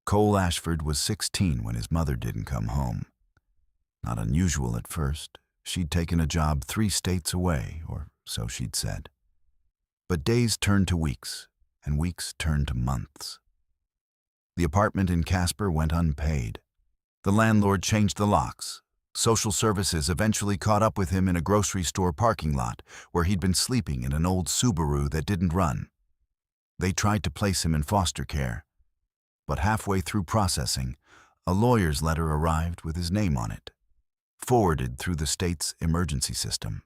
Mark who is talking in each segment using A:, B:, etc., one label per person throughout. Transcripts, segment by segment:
A: Cole Ashford was 16 when his mother didn't come home. Not unusual at first. She'd taken a job 3 states away, or so she'd said. But days turned to weeks, and weeks turned to months. The apartment in Casper went unpaid. The landlord changed the locks. Social services eventually caught up with him in a grocery store parking lot where he'd been sleeping in an old Subaru that didn't run. They tried to place him in foster care, but halfway through processing, a lawyer's letter arrived with his name on it, forwarded through the state's emergency system.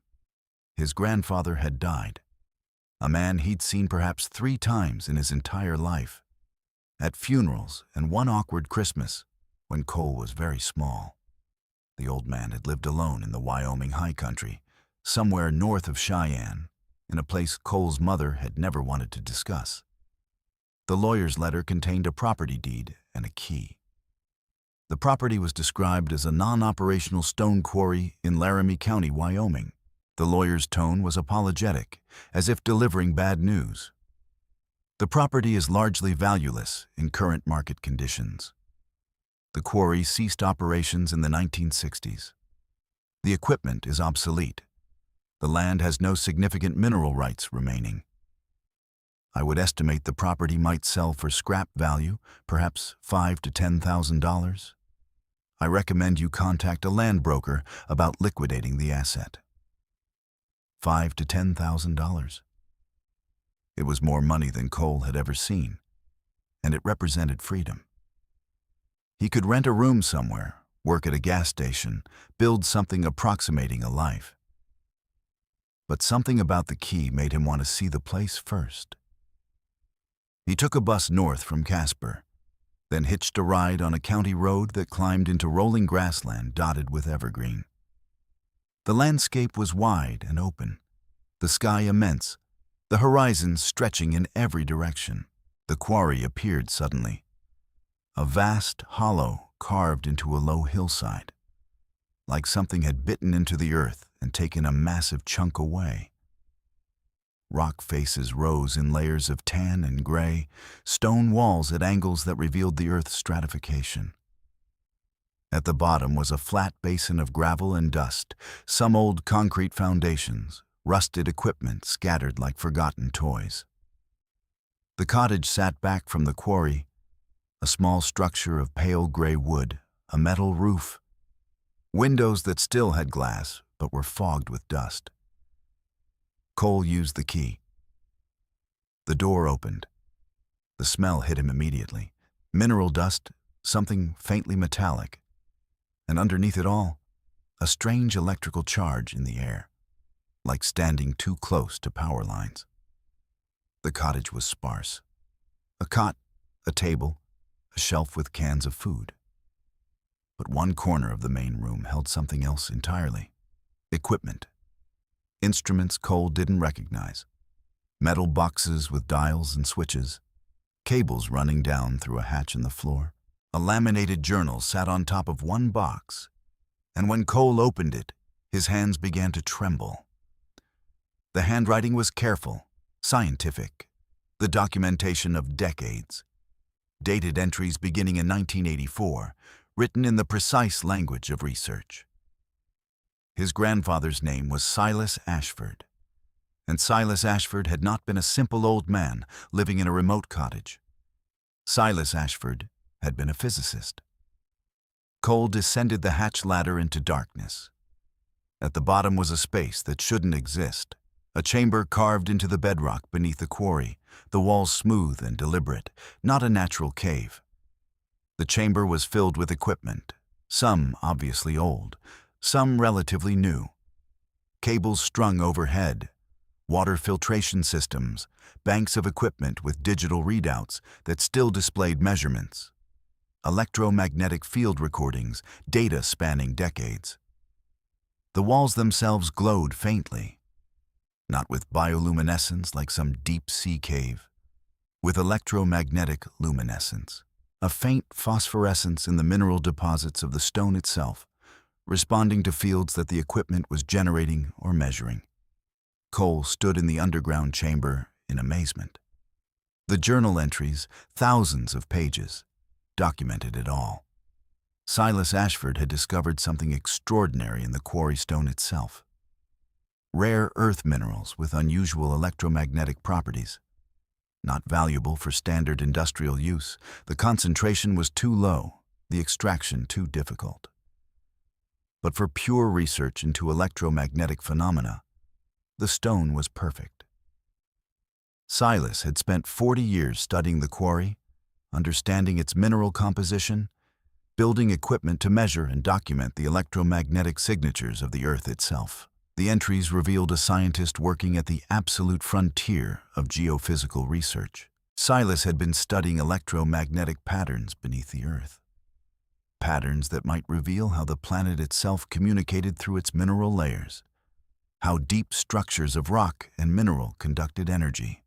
A: His grandfather had died, a man he'd seen perhaps 3 times in his entire life, at funerals and one awkward Christmas when Cole was very small. The old man had lived alone in the Wyoming high country, somewhere north of Cheyenne, in a place Cole's mother had never wanted to discuss. The lawyer's letter contained a property deed and a key. The property was described as a non-operational stone quarry in Laramie County, Wyoming. The lawyer's tone was apologetic, as if delivering bad news. The property is largely valueless in current market conditions. The quarry ceased operations in the 1960s. The equipment is obsolete. The land has no significant mineral rights remaining. I would estimate the property might sell for scrap value, perhaps $5,000 to $10,000. I recommend you contact a land broker about liquidating the asset. $5,000 to $10,000. It was more money than Cole had ever seen, and it represented freedom. He could rent a room somewhere, work at a gas station, build something approximating a life. But something about the key made him want to see the place first. He took a bus north from Casper, then hitched a ride on a county road that climbed into rolling grassland dotted with evergreen. The landscape was wide and open, the sky immense, the horizon stretching in every direction. The quarry appeared suddenly, a vast hollow carved into a low hillside, like something had bitten into the earth and taken a massive chunk away. Rock faces rose in layers of tan and gray, stone walls at angles that revealed the earth's stratification. At the bottom was a flat basin of gravel and dust, some old concrete foundations, rusted equipment scattered like forgotten toys. The cottage sat back from the quarry, a small structure of pale gray wood, a metal roof, windows that still had glass but were fogged with dust. Cole used the key. The door opened. The smell hit him immediately. Mineral dust, something faintly metallic, and underneath it all, a strange electrical charge in the air, like standing too close to power lines. The cottage was sparse. A cot, a table, a shelf with cans of food. But one corner of the main room held something else entirely. Equipment. Instruments Cole didn't recognize. Metal boxes with dials and switches. Cables running down through a hatch in the floor. A laminated journal sat on top of one box, and when Cole opened it, his hands began to tremble. The handwriting was careful, scientific, the documentation of decades. Dated entries beginning in 1984, written in the precise language of research. His grandfather's name was Silas Ashford, and Silas Ashford had not been a simple old man living in a remote cottage. Silas Ashford had been a physicist. Cole descended the hatch ladder into darkness. At the bottom was a space that shouldn't exist, a chamber carved into the bedrock beneath the quarry, the walls smooth and deliberate, not a natural cave. The chamber was filled with equipment, some obviously old, some relatively new. Cables strung overhead, water filtration systems, banks of equipment with digital readouts that still displayed measurements, electromagnetic field recordings, data spanning decades. The walls themselves glowed faintly, not with bioluminescence like some deep-sea cave, with electromagnetic luminescence, a faint phosphorescence in the mineral deposits of the stone itself, responding to fields that the equipment was generating or measuring. Cole stood in the underground chamber in amazement. The journal entries, thousands of pages, documented it all. Silas Ashford had discovered something extraordinary in the quarry stone itself. Rare earth minerals with unusual electromagnetic properties. Not valuable for standard industrial use, the concentration was too low, the extraction too difficult. But for pure research into electromagnetic phenomena, the stone was perfect. Silas had spent 40 years studying the quarry, understanding its mineral composition, building equipment to measure and document the electromagnetic signatures of the Earth itself. The entries revealed a scientist working at the absolute frontier of geophysical research. Silas had been studying electromagnetic patterns beneath the Earth. Patterns that might reveal how the planet itself communicated through its mineral layers, how deep structures of rock and mineral conducted energy,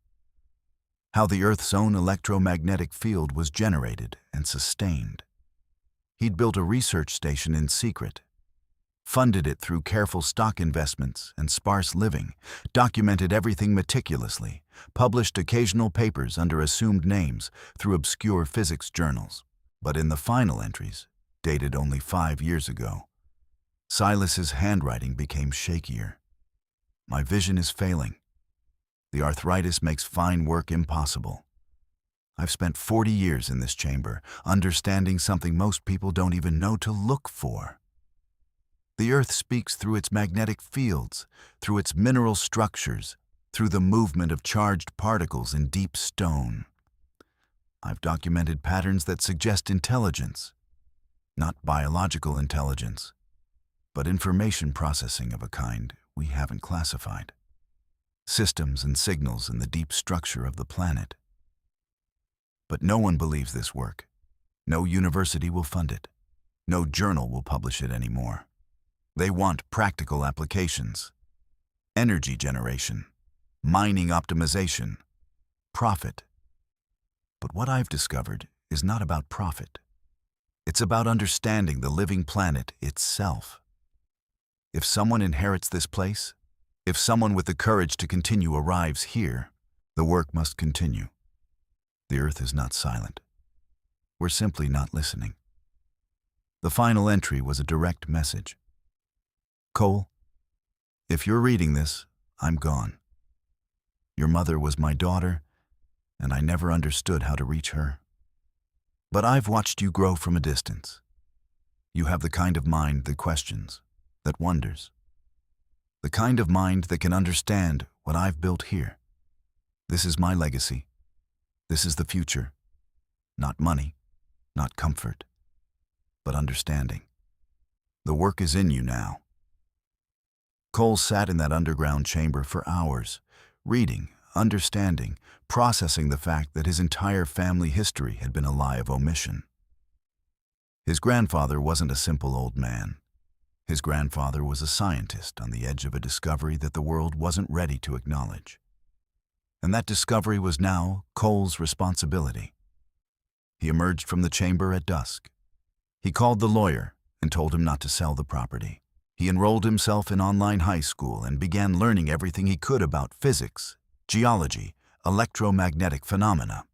A: how the Earth's own electromagnetic field was generated and sustained. He'd built a research station in secret, funded it through careful stock investments and sparse living, documented everything meticulously, published occasional papers under assumed names through obscure physics journals. But in the final entries, dated only 5 years ago, Silas's handwriting became shakier. My vision is failing. The arthritis makes fine work impossible. I've spent 40 years in this chamber, understanding something most people don't even know to look for. The Earth speaks through its magnetic fields, through its mineral structures, through the movement of charged particles in deep stone. I've documented patterns that suggest intelligence, not biological intelligence, but information processing of a kind we haven't classified. Systems and signals in the deep structure of the planet. But no one believes this work. No university will fund it. No journal will publish it anymore. They want practical applications, energy generation, mining optimization, profit. But what I've discovered is not about profit. It's about understanding the living planet itself. If someone inherits this place, if someone with the courage to continue arrives here, the work must continue. The Earth is not silent. We're simply not listening. The final entry was a direct message. Cole, if you're reading this, I'm gone. Your mother was my daughter, and I never understood how to reach her. But I've watched you grow from a distance. You have the kind of mind that questions, that wonders. The kind of mind that can understand what I've built here. This is my legacy. This is the future. Not money, not comfort, but understanding. The work is in you now. Cole sat in that underground chamber for hours, reading, understanding, processing the fact that his entire family history had been a lie of omission. His grandfather wasn't a simple old man. His grandfather was a scientist on the edge of a discovery that the world wasn't ready to acknowledge. And that discovery was now Cole's responsibility. He emerged from the chamber at dusk. He called the lawyer and told him not to sell the property. He enrolled himself in online high school and began learning everything he could about physics, geology, electromagnetic phenomena.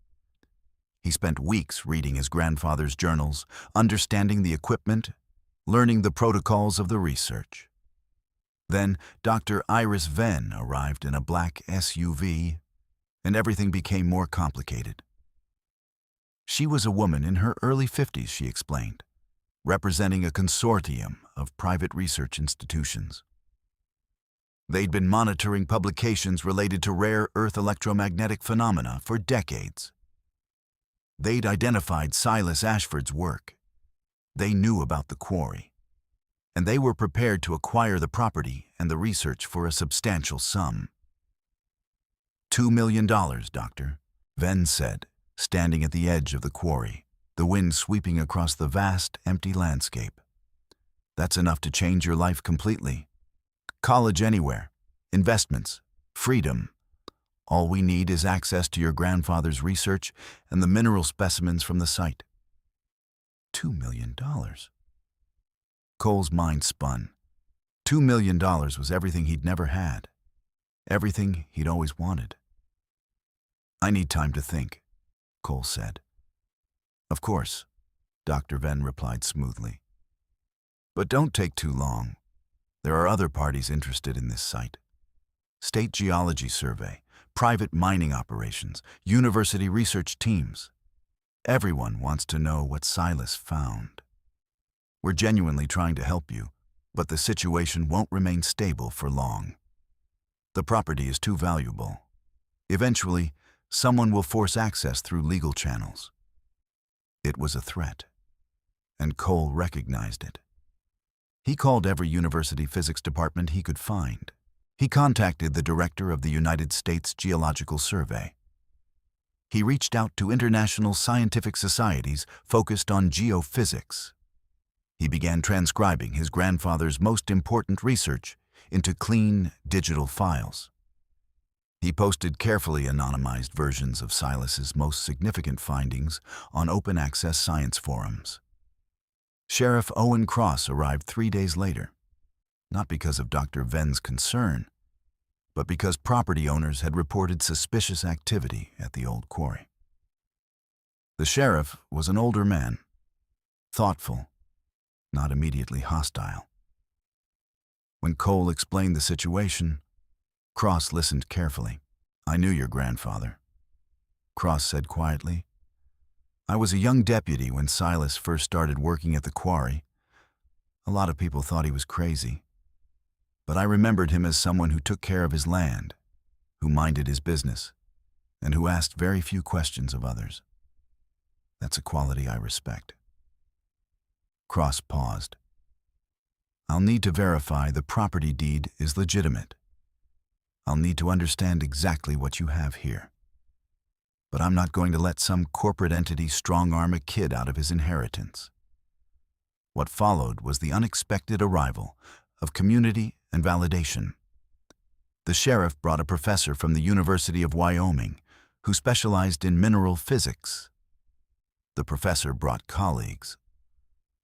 A: He spent weeks reading his grandfather's journals, understanding the equipment, learning the protocols of the research. Then Dr. Iris Venn arrived in a black SUV, and everything became more complicated. She was a woman in her early 50s, she explained, representing a consortium of private research institutions. They'd been monitoring publications related to rare Earth electromagnetic phenomena for decades. They'd identified Silas Ashford's work. They knew about the quarry, and they were prepared to acquire the property and the research for a substantial sum. $2 million, Doctor, Venn said, standing at the edge of the quarry, the wind sweeping across the vast, empty landscape. That's enough to change your life completely. College anywhere, investments, freedom. All we need is access to your grandfather's research and the mineral specimens from the site. $2 million. Cole's mind spun. $2 million was everything he'd never had, everything he'd always wanted. I need time to think, Cole said. Of course, Dr. Venn replied smoothly. But don't take too long. There are other parties interested in this site. State Geology Survey, private mining operations, university research teams. Everyone wants to know what Silas found. We're genuinely trying to help you, but the situation won't remain stable for long. The property is too valuable. Eventually, someone will force access through legal channels. It was a threat, and Cole recognized it. He called every university physics department he could find. He contacted the director of the United States Geological Survey. He reached out to international scientific societies focused on geophysics. He began transcribing his grandfather's most important research into clean, digital files. He posted carefully anonymized versions of Silas's most significant findings on open-access science forums. Sheriff Owen Cross arrived 3 days later, not because of Dr. Venn's concern, but because property owners had reported suspicious activity at the old quarry. The sheriff was an older man, thoughtful, not immediately hostile. When Cole explained the situation, Cross listened carefully. "I knew your grandfather," Cross said quietly. "I was a young deputy when Silas first started working at the quarry. A lot of people thought he was crazy, but I remembered him as someone who took care of his land, who minded his business, and who asked very few questions of others. That's a quality I respect." Cross paused. "I'll need to verify the property deed is legitimate. I'll need to understand exactly what you have here. But I'm not going to let some corporate entity strong-arm a kid out of his inheritance." What followed was the unexpected arrival of community and validation. The sheriff brought a professor from the University of Wyoming who specialized in mineral physics. The professor brought colleagues.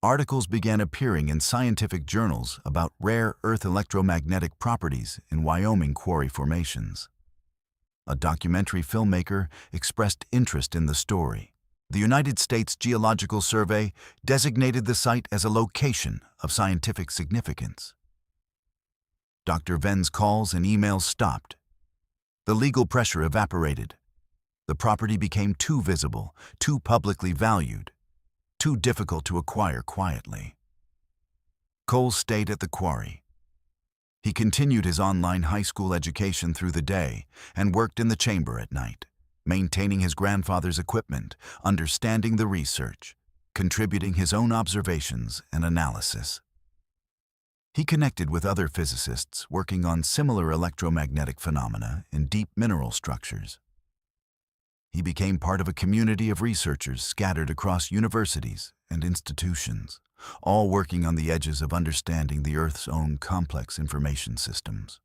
A: Articles began appearing in scientific journals about rare earth electromagnetic properties in Wyoming quarry formations. A documentary filmmaker expressed interest in the story. The United States Geological Survey designated the site as a location of scientific significance. Dr. Venn's calls and emails stopped. The legal pressure evaporated. The property became too visible, too publicly valued, too difficult to acquire quietly. Cole stayed at the quarry. He continued his online high school education through the day and worked in the chamber at night, maintaining his grandfather's equipment, understanding the research, contributing his own observations and analysis. He connected with other physicists working on similar electromagnetic phenomena in deep mineral structures. He became part of a community of researchers scattered across universities and institutions, all working on the edges of understanding the Earth's own complex information systems.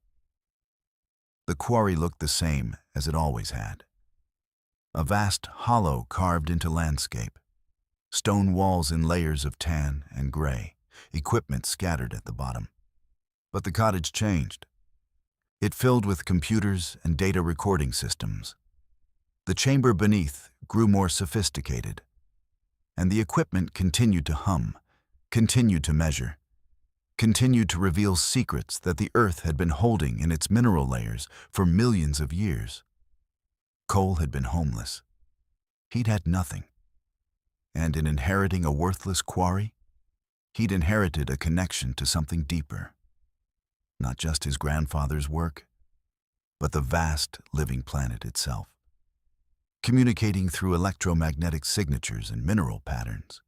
A: The quarry looked the same as it always had. A vast hollow carved into landscape, stone walls in layers of tan and gray, equipment scattered at the bottom. But the cottage changed. It filled with computers and data recording systems. The chamber beneath grew more sophisticated, and the equipment continued to hum, continued to measure, continued to reveal secrets that the Earth had been holding in its mineral layers for millions of years. Cole had been homeless. He'd had nothing. And in inheriting a worthless quarry, he'd inherited a connection to something deeper. Not just his grandfather's work, but the vast living planet itself, communicating through electromagnetic signatures and mineral patterns,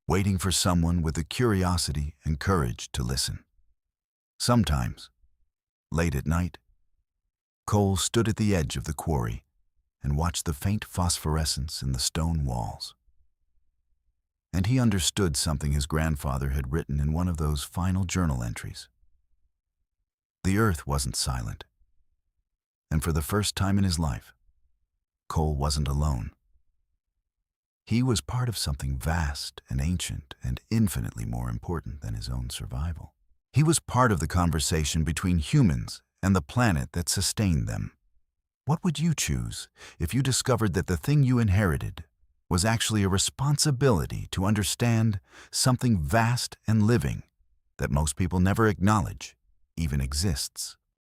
A: waiting for someone with the curiosity and courage to listen. Sometimes, late at night, Cole stood at the edge of the quarry and watched the faint phosphorescence in the stone walls. And he understood something his grandfather had written in one of those final journal entries. The Earth wasn't silent, and for the first time in his life, Cole wasn't alone. He was part of something vast and ancient and infinitely more important than his own survival. He was part of the conversation between humans and the planet that sustained them. What would you choose if you discovered that the thing you inherited was actually a responsibility to understand something vast and living that most people never acknowledge even exists.